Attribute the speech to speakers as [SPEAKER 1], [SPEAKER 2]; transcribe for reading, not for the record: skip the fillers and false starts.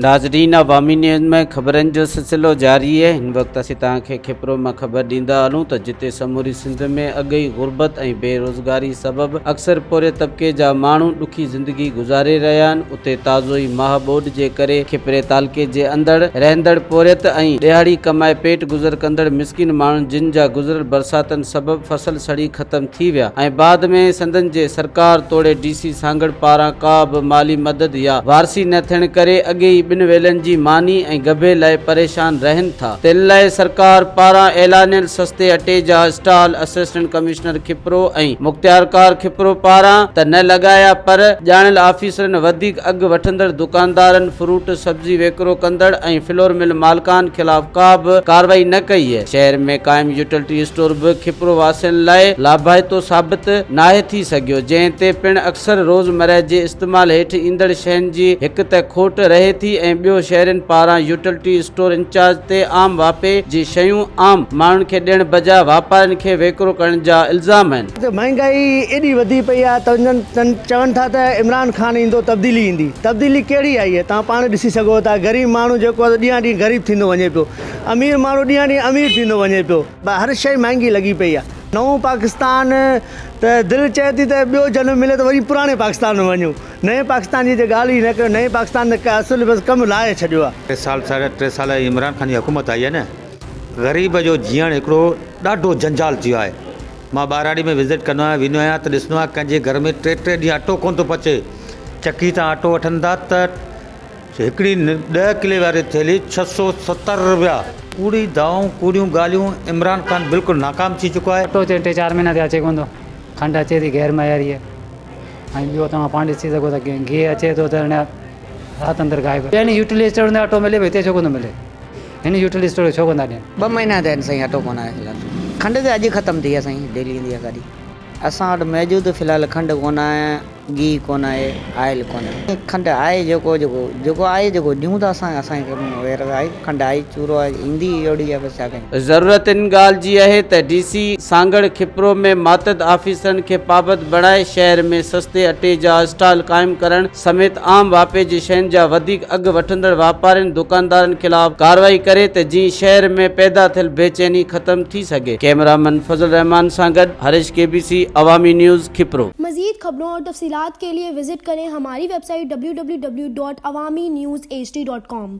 [SPEAKER 1] नाज़रीन, अवामी न्यूज़ में खबरन जो सिलसिलो जारी है। इन वक्त असीं तव्हांखे खिपरो में खबर ॾींदा हलूं त जिते समूरी सिंध में अगई गुरबत ऐं बेरोज़गारी सबब अक्सर पोरे तबके जा माण्हू ॾुखी ज़िंदगी गुज़ारे रहिया आहिनि, उते ताज़ो ई माह ॿोॾ जे करे खिपरे तालके जे अंदर रहंदड़ पोरियत ऐं ॾिहाड़ी कमाए पेट गुज़र कंदड़ मिसकिन माण्हुनि जिन जा गुज़िरियल बरसातनि सबब फसल सड़ी ख़त्म थी विया ऐं बाद में संदन जे सरकार तोड़े डीसी सांगड़ पारां का बि माली मदद या वारसी न थियण करे अॻे ई ॿिनि वेलनि जी मानी ऐं गभे लाइ परेशान रहनि था। तिन लाइ सरकार पारां ऐलानियल सस्ते अटे जा स्टॉल असिस्टेंट कमिश्नर खिपरो ऐं मुख्तियारकार खिपरो पारां त न लॻाया, पर ॼाणियल ऑफिसरनि वधीक अघु वठंदड़ दुकानदारनि, फ्रूट सब्जी वेकिरो कंदड़ ऐं फ्लोर मिल मालिकान खिलाफ़ का बि कार्रवाई न कई है। शहर में कायम यूटिलिटी स्टोर बि खिपरो वासियुनि लाइ लाभाइतो साबित नाहे थी सघियो, जंहिं ते पिण अक्सर रोज़मर्रा जे इस्तेमाल हेठि ईंदड़ शयुनि जी हिकु त खोट रहे थी ऐं ॿियो शहरनि पारां यूटिलिटी स्टोर इंचार्ज ते आम वापे जी शयूं आम माण्हुनि खे ॾियण बजाय वापारियुनि खे वेकिरो करण जा इल्ज़ाम आहिनि।
[SPEAKER 2] महांगाई एॾी वधी पई आहे त चवनि था त इमरान खान ईंदो तब्दीली ईंदी। तब्दीली कहिड़ी आई आहे तव्हां पाण ॾिसी सघो था। ग़रीब माण्हू जेको आहे ॾींहं ॾींहुं ग़रीब थींदो वञे पियो, अमीर माण्हू ॾींहं ॾींहुं अमीर थींदो वञे पियो। हर शइ महांगी लॻी पई आहे। नओं पाकिस्तान त दिलि चए थी त ॿियो जनमु मिले त वरी पुराणे पाकिस्तान में वञूं। नए पाकिस्तान जी ॻाल्हि ई न कयो। नए पाकिस्तान त असुल बसि कमु लाहे छॾियो आहे।
[SPEAKER 3] 3 साल इमरान खान जी हुकूमत आई आहे न, ग़रीब जो जीअण हिकिड़ो ॾाढो जंजाल थी वियो आहे। मां ॿाराड़ी में विज़िट कंदो आहियां, वेंदो आहियां त ॾिसंदो आहियां कंहिंजे घर में 3 ॾींहं अटो कोन थो पचे। चकी तां अटो वठंदा त हिकिड़ी 10 किले वारी थैली 670 रुपया। कूड़ी दाऊं कूड़ियूं ॻाल्हियूं। इमरान खान बिल्कुलु नाकाम थी चुको आहे।
[SPEAKER 4] अटो 3-4 महीना थिया अचे कोन थो, खंडु अचे थी गैर मयारी आहे। ऐं ॿियो तव्हां पाण ॾिसी सघो था गिहु अचे थो त राति अंदरि गायब। ॿियनि यूटिलिटी स्टोर में अटो मिले, हिते छो कोन मिले? हिन यूटिलिटी स्टोर छो कोन था ॾियनि?
[SPEAKER 5] 2 महीना थिया आहिनि साईं, अटो कोन आहे फ़िलहाल। खंडु त अॼु ख़तमु थी आहे साईं, डेली ईंदी आहे गाॾी। असां वटि मौजूदु फ़िलहाल खंडु कोन आहे, गिहु कोन आहे, आयल कोन आहे। खंडु आहे जेको आहे जेको ॾियूं था असांखे आहे। खंडु आहे, चूरो आहे, ईंदी अहिड़ी आहे, बसि छा कयूं।
[SPEAKER 1] ज़रूरत इन ॻाल्हि जी आहे त डीसी सांगड़ खिपरो में मातद ऑफिसरनि खे पाबंद बणाए शहर में सस्ते अटे जा स्टॉल क़ाइमु करण समेत आम वापे जी शयुनि जा वधीक अघु वठंदड़ वापारियुनि दुकानदारनि खिलाफ़ कार्रवाई करे त जीअं शहर में पैदा थियल बेचैनी ख़त्म थी सघे। कैमरामैन फजल रहमान सां गॾु हरीश, KBC अवामी न्यूज़ खिपरो।
[SPEAKER 6] मज़ीद खबरों और तफसीलात के लिए विजिट करें हमारी वेबसाइट www.awamiNewsHD.com।